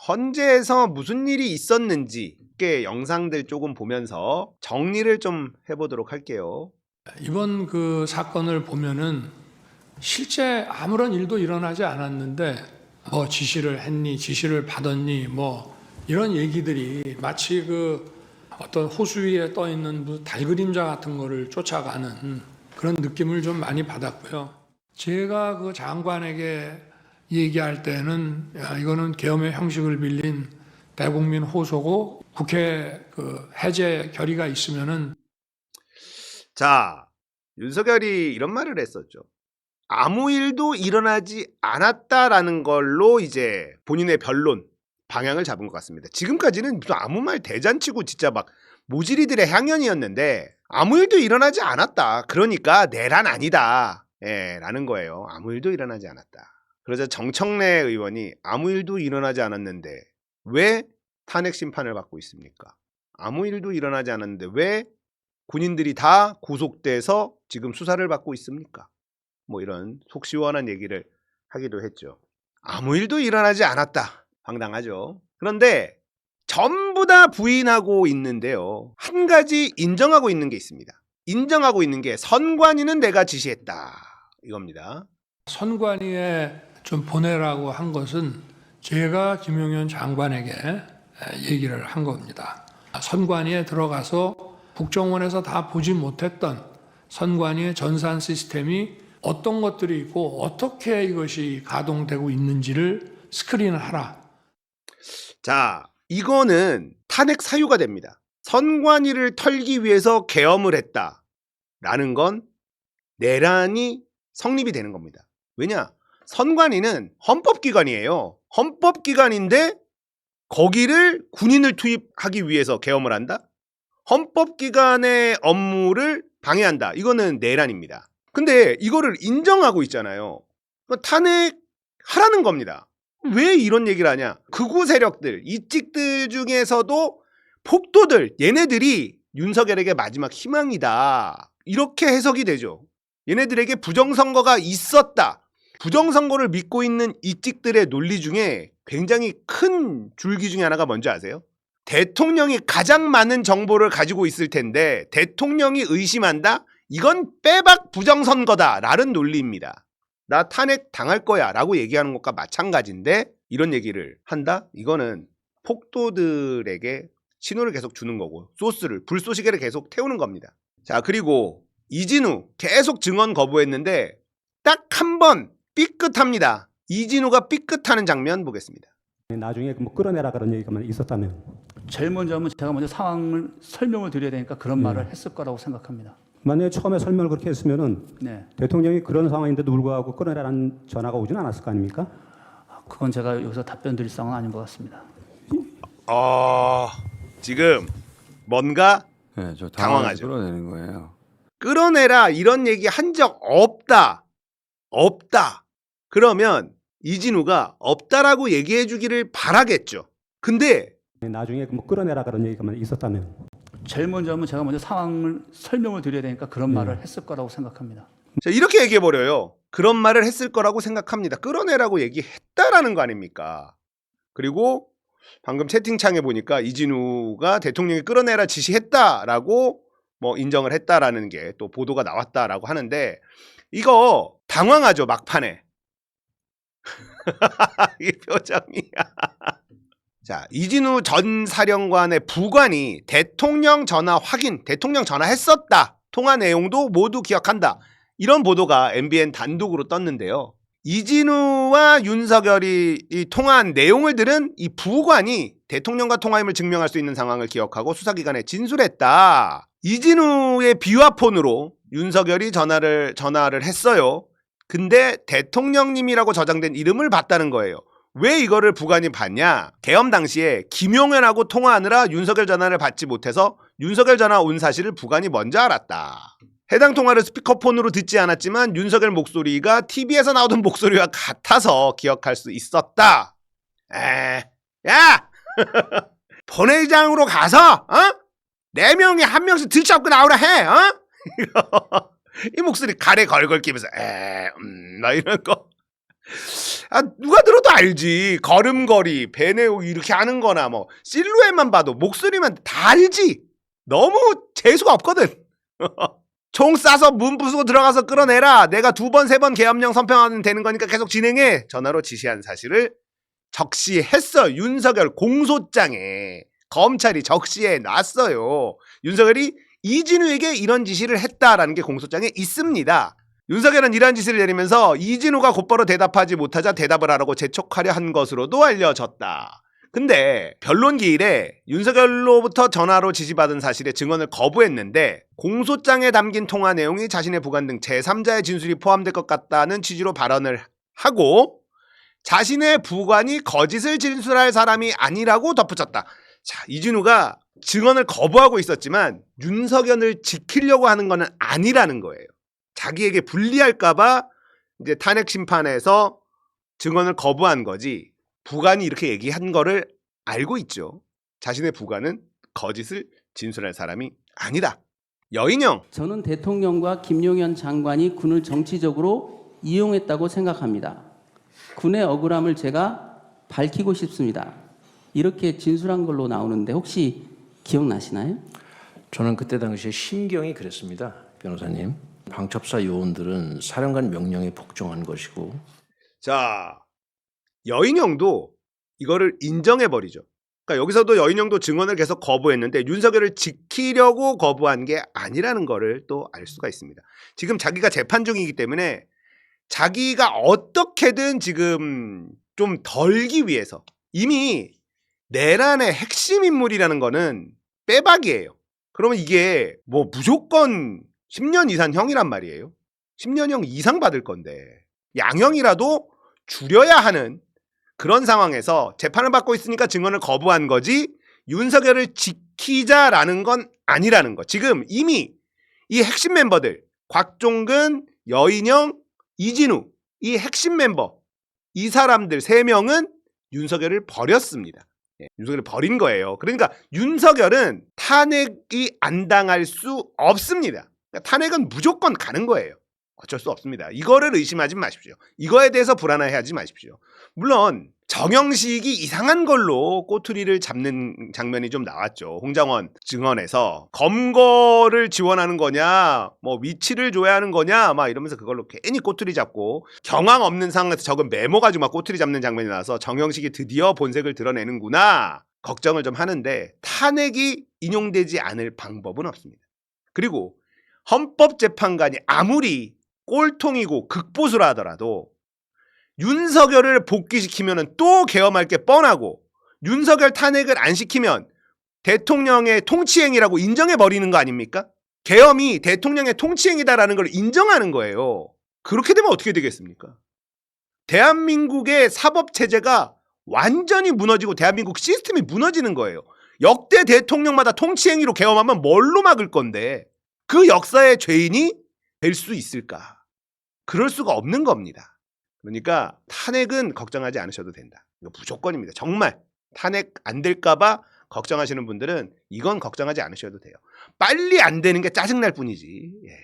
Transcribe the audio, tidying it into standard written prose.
헌재에서 무슨 일이 있었는지 영상들 조금 보면서 정리를 좀 해보도록 할게요. 이번 그 사건을 보면은 실제 아무런 일도 일어나지 않았는데 뭐 지시를 했니, 지시를 받았니, 뭐 이런 얘기들이 마치 그 어떤 호수 위에 떠 있는 무슨 달 그림자 같은 거를 쫓아가는 그런 느낌을 좀 많이 받았고요. 제가 그 장관에게 얘기할 때는 이거는 계엄의 형식을 빌린 대국민 호소고 국회 그 해제 결의가 있으면은 자, 윤석열이 이런 말을 했었죠. 아무 일도 일어나지 않았다라는 걸로 이제 본인의 변론 방향을 잡은 것 같습니다. 지금까지는 무슨 아무 말 대잔치고 진짜 막 모질이들의 향연이었는데 아무 일도 일어나지 않았다. 그러니까 내란 아니다. 라는 거예요. 아무 일도 일어나지 않았다. 그러자 정청래 의원이 아무 일도 일어나지 않았는데 왜 탄핵 심판을 받고 있습니까? 아무 일도 일어나지 않았는데 왜 군인들이 다 구속돼서 지금 수사를 받고 있습니까? 뭐 이런 속 시원한 얘기를 하기도 했죠. 아무 일도 일어나지 않았다. 황당하죠. 그런데 전부 다 부인하고 있는데요. 한 가지 인정하고 있는 게 있습니다. 인정하고 있는 게 선관위는 내가 지시했다. 이겁니다. 선관위에 좀 보내라고 한 것은 제가 김용현 장관에게 얘기를 한 겁니다. 선관위에 들어가서 국정원에서 다 보지 못했던 선관위의 전산 시스템이 어떤 것들이 있고 어떻게 이것이 가동되고 있는지를 스크린을 하라. 자, 이거는 탄핵 사유가 됩니다. 선관위를 털기 위해서 계엄을 했다라는 건 내란이 성립이 되는 겁니다. 왜냐? 선관위는 헌법기관이에요. 헌법기관인데 거기를 군인을 투입하기 위해서 계엄을 한다? 헌법기관의 업무를 방해한다. 이거는 내란입니다. 근데 이거를 인정하고 있잖아요. 탄핵하라는 겁니다. 왜 이런 얘기를 하냐? 극우 세력들, 이찍들 중에서도 폭도들, 얘네들이 윤석열에게 마지막 희망이다. 이렇게 해석이 되죠. 얘네들에게 부정선거가 있었다. 부정선거를 믿고 있는 이찍들의 논리 중에 굉장히 큰 줄기 중에 하나가 뭔지 아세요? 대통령이 가장 많은 정보를 가지고 있을 텐데 대통령이 의심한다? 이건 빼박 부정선거다 라는 논리입니다. 나 탄핵 당할 거야 라고 얘기하는 것과 마찬가지인데 이런 얘기를 한다? 이거는 폭도들에게 신호를 계속 주는 거고 소스를 불쏘시개를 계속 태우는 겁니다. 자, 그리고 이진우 계속 증언 거부했는데 딱 한 번 삐끗합니다. 이진우가 삐끗하는 장면 보겠습니다. 나중에 뭐 끌어내라 그런 얘기가 있었다면 제일 먼저 하면 제가 먼저 상황을 설명을 드려야 되니까 그런 말을 했을 거라고 생각합니다. 만약에 처음에 설명을 그렇게 했으면은 네, 대통령이 그런 상황인데도 불구하고 끌어내라는 전화가 오진 않았을 거 아닙니까? 그건 제가 여기서 답변 드릴 상황은 아닌 것 같습니다. 지금 뭔가 네, 저 당황하죠. 끌어내는 거예요. 끌어내라 이런 얘기 한 적 없다. 그러면 이진우가 없다라고 얘기해 주기를 바라겠죠. 근데 나중에 뭐 끌어내라 그런 얘기가 있었다면 제일 먼저 하면 제가 먼저 상황을 설명을 드려야 되니까 그런 말을 했을 거라고 생각합니다. 자, 이렇게 얘기해 버려요. 그런 말을 했을 거라고 생각합니다. 끌어내라고 얘기했다라는 거 아닙니까? 그리고 방금 채팅창에 보니까 이진우가 대통령이 끌어내라 지시했다라고 뭐 인정을 했다라는 게 또 보도가 나왔다라고 하는데 이거 당황하죠, 막판에. 이 표정이야. 자, 이진우 전 사령관의 부관이 대통령 전화 확인, 대통령 전화했었다. 통화 내용도 모두 기억한다. 이런 보도가 MBN 단독으로 떴는데요. 이진우와 윤석열이 이 통화한 내용을 들은 이 부관이 대통령과 통화임을 증명할 수 있는 상황을 기억하고 수사기관에 진술했다. 이진우의 비화폰으로 윤석열이 전화를 했어요. 근데 대통령님이라고 저장된 이름을 봤다는 거예요. 왜 이거를 부관이 봤냐? 계엄 당시에 김용현하고 통화하느라 윤석열 전화를 받지 못해서 윤석열 전화 온 사실을 부관이 먼저 알았다. 해당 통화를 스피커폰으로 듣지 않았지만 윤석열 목소리가 TV에서 나오던 목소리와 같아서 기억할 수 있었다. 야! 본회의장으로 가서 4명이 한 명씩 들쳐업고 나오라 해. 이 목소리 가래 걸걸 끼면서 막 이런 거 아, 누가 들어도 알지. 걸음걸이, 배내고 이렇게 하는 거나 뭐 실루엣만 봐도 목소리만 다 알지. 너무 재수가 없거든. 총 쏴서 문 부수고 들어가서 끌어내라. 내가 2번, 3번 계엄령 선포하면 되는 거니까 계속 진행해. 전화로 지시한 사실을 적시했어. 윤석열 공소장에 검찰이 적시해 놨어요. 윤석열이 이진우에게 이런 지시를 했다라는 게 공소장에 있습니다. 윤석열은 이러한 지시를 내리면서 이진우가 곧바로 대답하지 못하자 대답을 하라고 재촉하려 한 것으로도 알려졌다. 근데 변론 기일에 윤석열로부터 전화로 지시받은 사실의 증언을 거부했는데 공소장에 담긴 통화 내용이 자신의 부관 등 제3자의 진술이 포함될 것 같다는 취지로 발언을 하고 자신의 부관이 거짓을 진술할 사람이 아니라고 덧붙였다. 자, 이진우가 증언을 거부하고 있었지만 윤석열을 지키려고 하는 건 아니라는 거예요. 자기에게 불리할까봐 이제 탄핵 심판에서 증언을 거부한 거지. 부관이 이렇게 얘기한 거를 알고 있죠. 자신의 부관은 거짓을 진술할 사람이 아니다. 여인영. 저는 대통령과 김용현 장관이 군을 정치적으로 이용했다고 생각합니다. 군의 억울함을 제가 밝히고 싶습니다. 이렇게 진술한 걸로 나오는데 혹시 기억나시나요? 저는 그때 당시에 심경이 그랬습니다. 변호사님. 방첩사 요원들은 사령관 명령에 복종한 것이고. 자, 여인영도 이거를 인정해버리죠. 그러니까 여기서도 여인영도 증언을 계속 거부했는데 윤석열을 지키려고 거부한 게 아니라는 거를 또 알 수가 있습니다. 지금 자기가 재판 중이기 때문에 자기가 어떻게든 지금 좀 덜기 위해서 이미 내란의 핵심 인물이라는 거는 빼박이에요. 그러면 이게 뭐 무조건 10년 이상 형이란 말이에요. 10년형 이상 받을 건데 양형이라도 줄여야 하는 그런 상황에서 재판을 받고 있으니까 증언을 거부한 거지 윤석열을 지키자라는 건 아니라는 거. 지금 이미 이 핵심 멤버들 곽종근, 여인영, 이진우 이 핵심 멤버 이 사람들 3명은 윤석열을 버렸습니다. 윤석열을 버린 거예요. 그러니까 윤석열은 탄핵이 안 당할 수 없습니다. 그러니까 탄핵은 무조건 가는 거예요. 어쩔 수 없습니다. 이거를 의심하지 마십시오. 이거에 대해서 불안해하지 마십시오. 물론 정영식이 이상한 걸로 꼬투리를 잡는 장면이 좀 나왔죠. 홍장원 증언에서 검거를 지원하는 거냐, 뭐 위치를 줘야 하는 거냐, 막 이러면서 그걸로 괜히 꼬투리 잡고 경황 없는 상황에서 적은 메모 가지고 막 꼬투리 잡는 장면이 나와서 정영식이 드디어 본색을 드러내는구나 걱정을 좀 하는데 탄핵이 인용되지 않을 방법은 없습니다. 그리고 헌법재판관이 아무리 꼴통이고 극보수라 하더라도 윤석열을 복귀시키면 또 계엄할 게 뻔하고 윤석열 탄핵을 안 시키면 대통령의 통치행위라고 인정해버리는 거 아닙니까? 계엄이 대통령의 통치행위다라는 걸 인정하는 거예요. 그렇게 되면 어떻게 되겠습니까? 대한민국의 사법체제가 완전히 무너지고 대한민국 시스템이 무너지는 거예요. 역대 대통령마다 통치행위로 계엄하면 뭘로 막을 건데 그 역사의 죄인이 될 수 있을까? 그럴 수가 없는 겁니다. 그러니까 탄핵은 걱정하지 않으셔도 된다. 이거 무조건입니다. 정말 탄핵 안 될까봐 걱정하시는 분들은 이건 걱정하지 않으셔도 돼요. 빨리 안 되는 게 짜증날 뿐이지. 예.